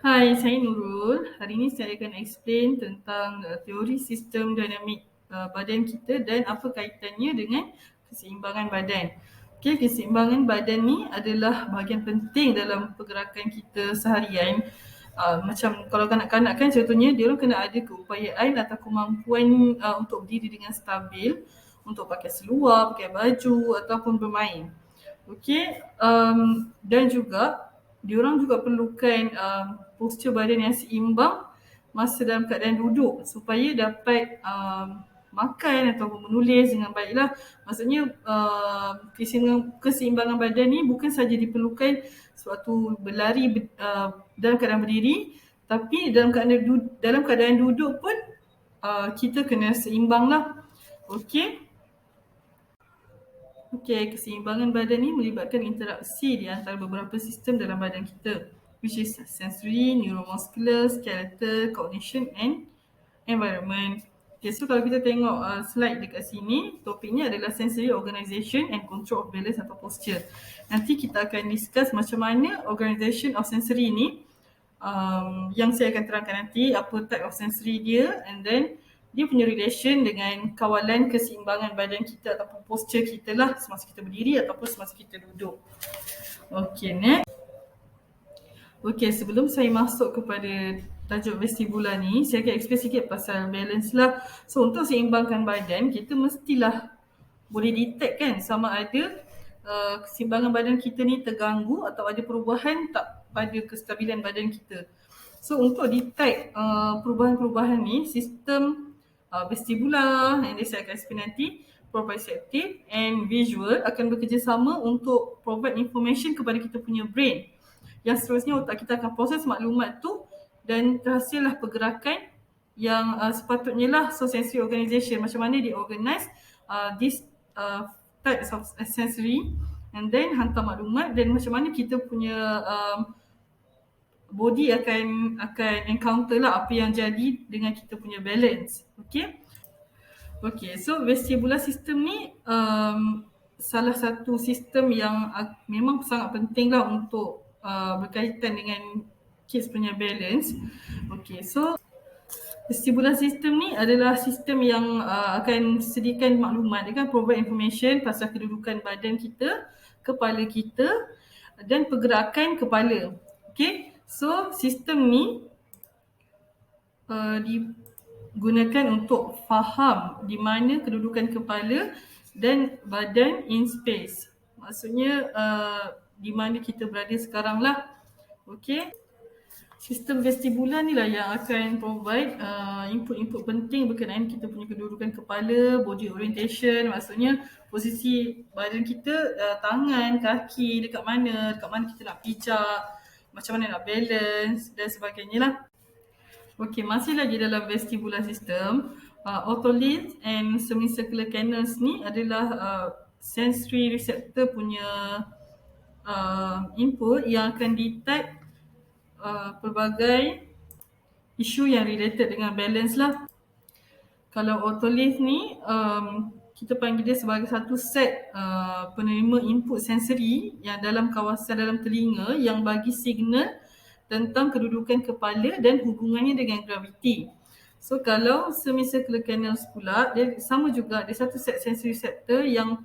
Hai, saya Nurul. Hari ini saya akan explain tentang teori sistem dinamik badan kita dan apa kaitannya dengan keseimbangan badan. Okey, keseimbangan badan ni adalah bahagian penting dalam pergerakan kita seharian. Macam kalau kanak-kanak kan contohnya dia orang kena ada keupayaan atau kemampuan untuk berdiri dengan stabil, untuk pakai seluar, pakai baju ataupun bermain. Okey, dan juga diorang juga perlukan postur badan yang seimbang masa dalam keadaan duduk supaya dapat makan atau menulis dengan baiklah. Maksudnya keseimbangan badan ni bukan saja diperlukan sewaktu berlari dalam keadaan berdiri, tapi dalam keadaan duduk pun kita kena seimbang lah. Okey. Okey, keseimbangan badan ni melibatkan interaksi di antara beberapa sistem dalam badan kita, which is sensory, neuromuscular, skeletal, cognition and environment. Okay, so kalau kita tengok slide dekat sini, topiknya adalah sensory organization and control of balance atau posture. Nanti kita akan discuss macam mana organization of sensory ni, yang saya akan terangkan nanti apa type of sensory dia, and then dia punya relation dengan kawalan keseimbangan badan kita ataupun posture kita lah semasa kita berdiri ataupun semasa kita duduk. Okay, next. Okay, sebelum saya masuk kepada tajuk vestibular ni, saya akan explain sikit pasal balance lah. So, untuk seimbangkan badan, kita mestilah boleh detect kan sama ada keseimbangan badan kita ni terganggu atau ada perubahan tak pada kestabilan badan kita. So, untuk detect perubahan-perubahan ni, sistem vestibular yang saya akan explain nanti, proprioceptive and visual akan bekerjasama untuk provide information kepada kita punya brain. Yang seterusnya otak kita akan proses maklumat tu dan terhasillah pergerakan yang sepatutnya lah. So sensory organization, macam mana dia organize this types of sensory, and then hantar maklumat, dan macam mana kita punya body akan encounter lah apa yang jadi dengan kita punya balance. Okay, so vestibular system ni salah satu sistem yang memang sangat penting lah untuk berkaitan dengan kids punya balance. Okay, so vestibular system ni adalah sistem yang akan sediakan maklumat, dia kan provide information pasal kedudukan badan kita, kepala kita dan pergerakan kepala. Okay, so sistem ni digunakan untuk faham di mana kedudukan kepala dan badan in space. Maksudnya di mana kita berada sekarang lah. Okay. Sistem vestibular ni lah yang akan provide input-input penting berkenaan kita punya kedudukan kepala, body orientation, maksudnya posisi badan kita, tangan, kaki, dekat mana kita nak pijak, macam mana nak balance dan sebagainya lah. Okay, masih lagi dalam vestibular system, otolith and semicircular canals ni adalah sensory receptor punya input yang akan detect pelbagai isu yang related dengan balance lah. Kalau otolith ni kita panggil dia sebagai satu set penerima input sensory yang dalam kawasan dalam telinga yang bagi signal tentang kedudukan kepala dan hubungannya dengan graviti. So kalau semicircular canals pula, dia sama juga, dia satu set sensory receptor yang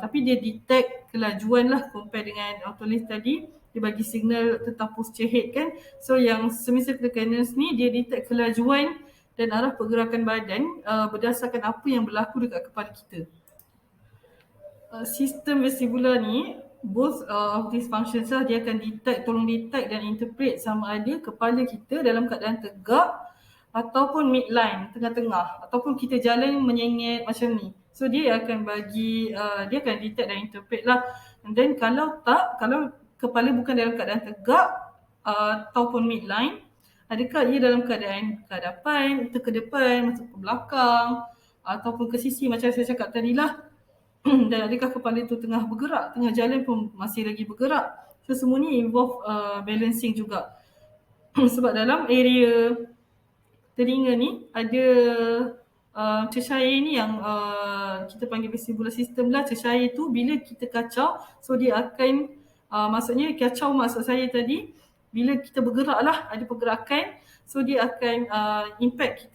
tapi dia detect kelajuan lah compare dengan otolith tadi. Dia bagi signal tentang posture head kan. So yang semicircular canals ni dia detect kelajuan dan arah pergerakan badan berdasarkan apa yang berlaku dekat kepala kita. Sistem vestibular ni, both of these functions lah, dia akan tolong detect dan interpret sama ada kepala kita dalam keadaan tegak ataupun midline, tengah-tengah, ataupun kita jalan menyengit macam ni. So dia akan dia akan detect dan interpret lah. And then kalau kepala bukan dalam keadaan tegak ataupun midline, adakah ia dalam keadaan ke hadapan, ke depan, masuk ke belakang ataupun ke sisi macam saya cakap tadi lah. Dan adakah kepala itu tengah bergerak, tengah jalan pun masih lagi bergerak. So semua ni involve balancing juga. Sebab dalam area telinga ni ada cecair ni yang kita panggil vestibular system lah. Cecair tu bila kita kacau, so dia akan maksudnya kacau maksud saya tadi, bila kita bergerak lah, ada pergerakan, so dia akan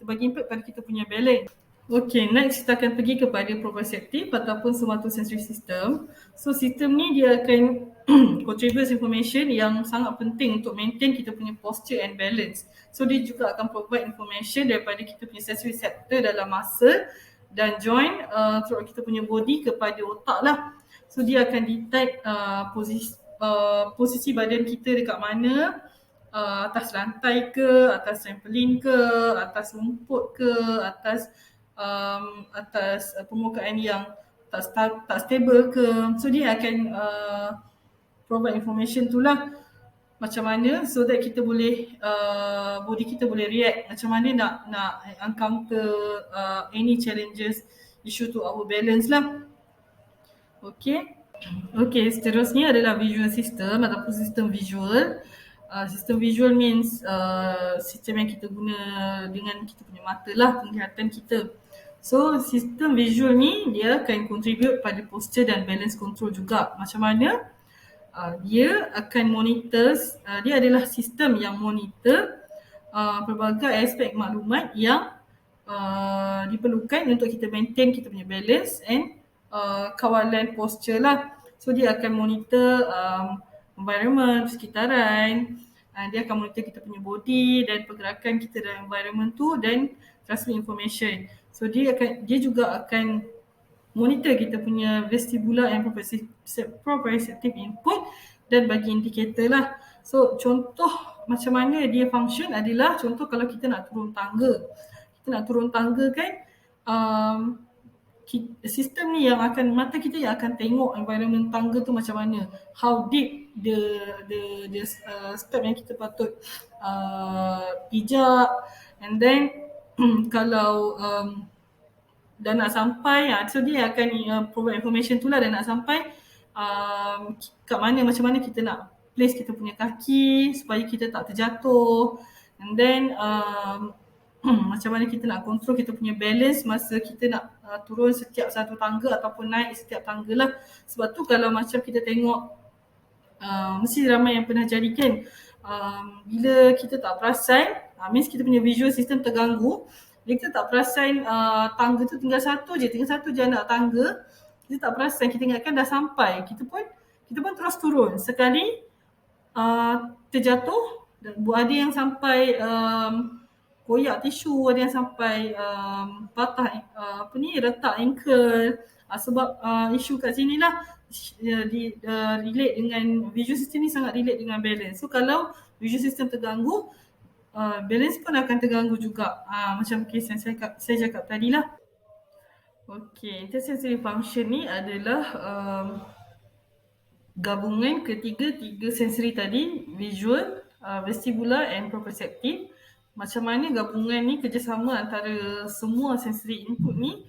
bagi impact pada kita punya balance. Okay, next kita akan pergi kepada proprioceptive ataupun somatosensory system. So sistem ni dia akan contribute information yang sangat penting untuk maintain kita punya posture and balance. So dia juga akan provide information daripada kita punya sensory receptor dalam muscle dan joint throughout kita punya body kepada otak lah. So dia akan detect posisi badan kita dekat mana, atas lantai ke, atas trampolin ke, atas rumput ke, atas permukaan yang tak stable ke. So dia akan provide information tu lah macam mana so that kita boleh body kita boleh react macam mana nak encounter any challenges issue to our balance lah. Okay, seterusnya adalah visual system ataupun sistem visual. Sistem visual means sistem yang kita guna dengan kita punya mata lah, penglihatan kita. So sistem visual ni dia akan contribute pada posture dan balance control juga. Macam mana? Dia akan monitor, dia adalah sistem yang monitor pelbagai aspek maklumat yang diperlukan untuk kita maintain kita punya balance and kawalan posture lah. So dia akan monitor environment, sekitaran, dia akan monitor kita punya body dan pergerakan kita dalam environment tu dan transmit information. So dia juga akan monitor kita punya vestibular and proprioceptive input dan bagi indikator lah. So contoh macam mana dia function adalah contoh kalau kita nak turun tangga. Kita nak turun tangga kan, sistem ni yang akan, mata kita yang akan tengok environment tangga tu macam mana, how deep the step yang kita patut pijak, and then kalau dah nak sampai, so dia akan provide information tu lah, dah nak sampai kat mana, macam mana kita nak place kita punya kaki supaya kita tak terjatuh, and then macam mana kita nak control kita punya balance masa kita nak turun setiap satu tangga ataupun naik setiap tangga lah. Sebab tu kalau macam kita tengok, mesti ramai yang pernah jadi kan, bila kita tak perasan, means kita punya visual system terganggu, bila kita tak perasan tangga tu tinggal satu je anak tangga, kita tak perasan, kita ingatkan dah sampai, kita pun terus turun. Sekali terjatuh, ada yang sampai koyak tisu, ada yang sampai patah retak ankle, sebab isu kat sini lah relate dengan visual system ni, sangat relate dengan balance. So kalau visual system terganggu, balance pun akan terganggu juga, macam kes yang saya cakap tadi lah. Okay, intersensory function ni adalah gabungan tiga sensory tadi, visual, vestibular and proprioceptive. Macam mana gabungan ni, kerjasama antara semua sensory input ni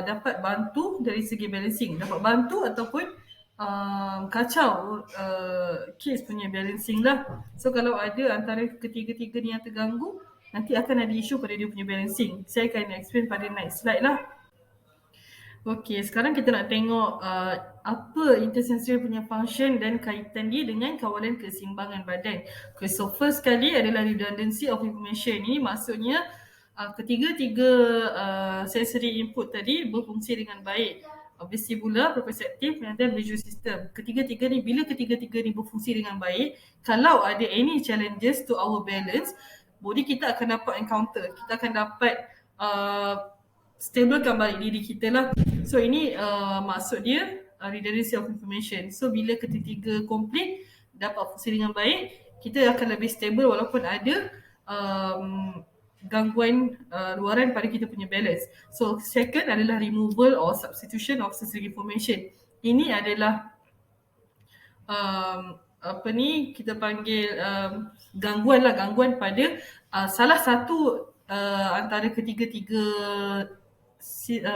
dapat bantu dari segi balancing, dapat bantu ataupun kacau kids punya balancing lah. So kalau ada antara ketiga-tiga ni yang terganggu, nanti akan ada isu pada dia punya balancing. Saya akan explain pada next slide lah. Okay, sekarang kita nak tengok apa intersensory punya function dan kaitan dia dengan kawalan keseimbangan badan. Okay, so first sekali adalah redundancy of information. Ini maksudnya ketiga-tiga sensory input tadi berfungsi dengan baik. Vestibular, proprioceptive dan visual system. Ketiga-tiga ni, bila ketiga-tiga ni berfungsi dengan baik, kalau ada any challenges to our balance, body kita akan dapat encounter. Kita akan dapat stablekan balik diri kita lah. So ini maksud dia redundancy of information. So bila ketiga complete, dapat fungsi dengan baik, kita akan lebih stable walaupun ada gangguan luaran pada kita punya balance. So second adalah removal or substitution of sensory information. Ini adalah kita panggil gangguan pada salah satu antara ketiga-tiga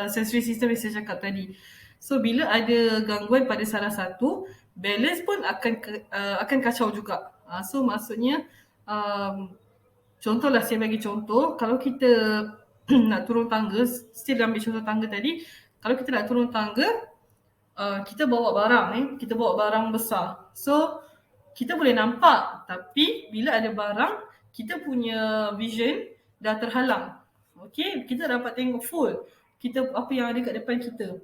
sensory system yang saya cakap tadi. So bila ada gangguan pada salah satu, balance pun akan kacau juga. So maksudnya contohlah, saya bagi contoh, kalau kita nak turun tangga, still ambil contoh tangga tadi, kalau kita nak turun tangga, kita bawa barang besar. So kita boleh nampak, tapi bila ada barang, kita punya vision dah terhalang. Okay, kita dapat tengok full kita apa yang ada kat depan kita.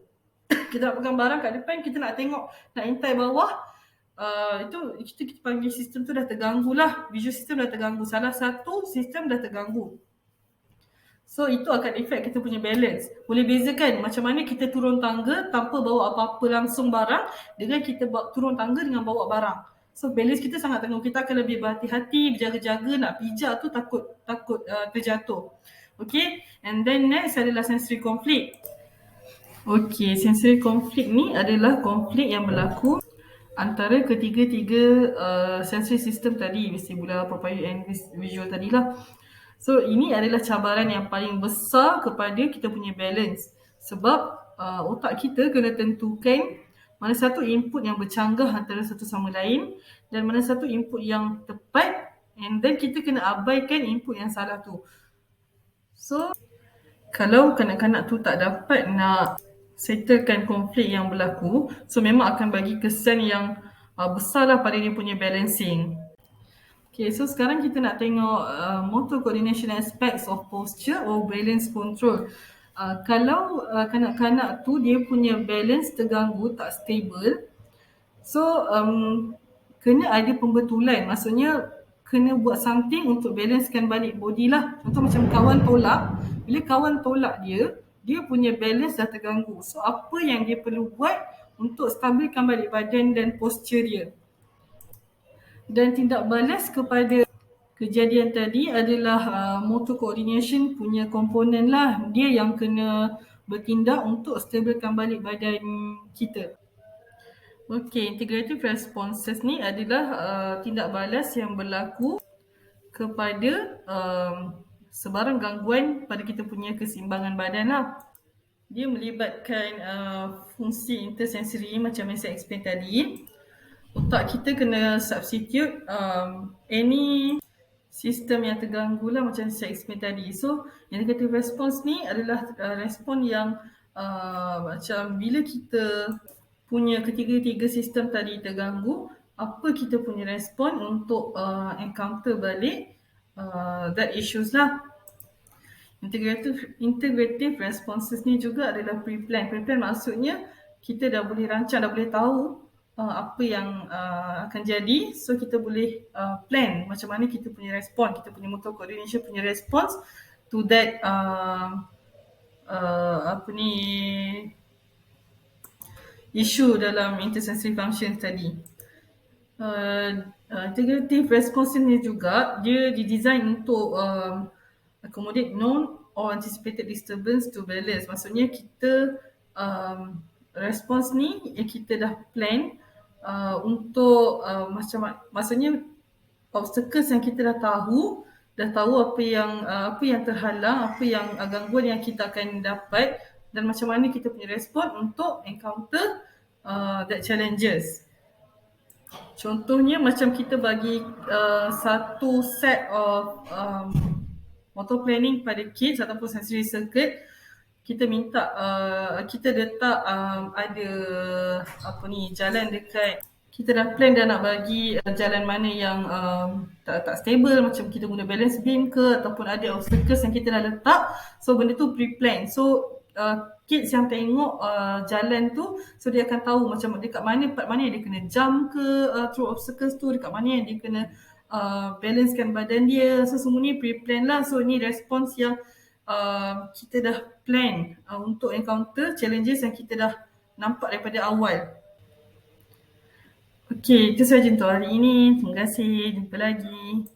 Kita nak pegang barang kat depan, kita nak tengok, nak intai bawah, itu kita panggil sistem tu dah terganggu lah. Visual system dah terganggu. Salah satu sistem dah terganggu. So itu akan efek kita punya balance. Boleh bezakan macam mana kita turun tangga tanpa bawa apa-apa langsung barang dengan kita turun tangga dengan bawa barang. So balance kita sangat terganggu. Kita akan lebih berhati-hati, berjaga-jaga, nak pijak tu takut terjatuh. Okay, and then next adalah sensory conflict. Okay, sensory conflict ni adalah konflik yang berlaku antara ketiga-tiga sensory system tadi, vestibular, proprioceptive and visual tadilah. So ini adalah cabaran yang paling besar kepada kita punya balance. Sebab otak kita kena tentukan mana satu input yang bercanggah antara satu sama lain dan mana satu input yang tepat, and then kita kena abaikan input yang salah tu. So kalau kanak-kanak tu tak dapat nak settlekan konflik yang berlaku, so memang akan bagi kesan yang besarlah pada dia punya balancing. Okay, so sekarang kita nak tengok motor coordination aspects of posture or balance control. Kalau kanak-kanak tu dia punya balance terganggu, tak stable, so kena ada pembetulan. Maksudnya kena buat something untuk balancekan balik body lah. Contoh macam kawan tolak, bila kawan tolak dia punya balance dah terganggu. So apa yang dia perlu buat untuk stabilkan balik badan dan posture dia. Dan tindak balas kepada kejadian tadi adalah motor coordination punya komponen lah. Dia yang kena bertindak untuk stabilkan balik badan kita. Okay, integrative responses ni adalah tindak balas yang berlaku kepada sebarang gangguan pada kita punya keseimbangan badan lah. Dia melibatkan fungsi intersensory macam yang saya explain tadi. Otak kita kena substitute any sistem yang terganggu lah macam saya explain tadi. So, integrative response ni adalah respon yang macam bila kita punya ketiga-tiga sistem tadi terganggu, apa kita punya respon untuk encounter balik that issues lah. Integrative responses ni juga adalah pre-plan. Pre-plan maksudnya kita dah boleh rancang, dah boleh tahu apa yang akan jadi. So kita boleh plan macam mana kita punya respon, kita punya motor coordination punya response to that issue dalam intersensory function tadi. Integrative response ni juga dia didesign untuk accommodate known or anticipated disturbance to balance. Maksudnya kita response ni kita dah plan untuk maksudnya obstacles yang kita dah tahu apa yang terhalang, apa yang gangguan yang kita akan dapat dan macam mana kita punya respon untuk encounter that challenges. Contohnya macam kita bagi satu set of motor planning pada kids ataupun sensory circuit, kita minta kita letak ada jalan dekat, kita dah plan dah nak bagi jalan mana yang tak stable, macam kita guna balance beam ke ataupun ada obstacles yang kita dah letak. So benda tu pre-plan. So kids yang tengok jalan tu, so dia akan tahu macam dekat mana part mana yang dia kena jump ke through obstacles tu, dekat mana yang dia kena balancekan badan dia. So semua ni pre-plan lah. So ni response yang kita dah plan untuk encounter challenges yang kita dah nampak daripada awal. Okay, itu sahaja untuk hari ini. Terima kasih. Jumpa lagi.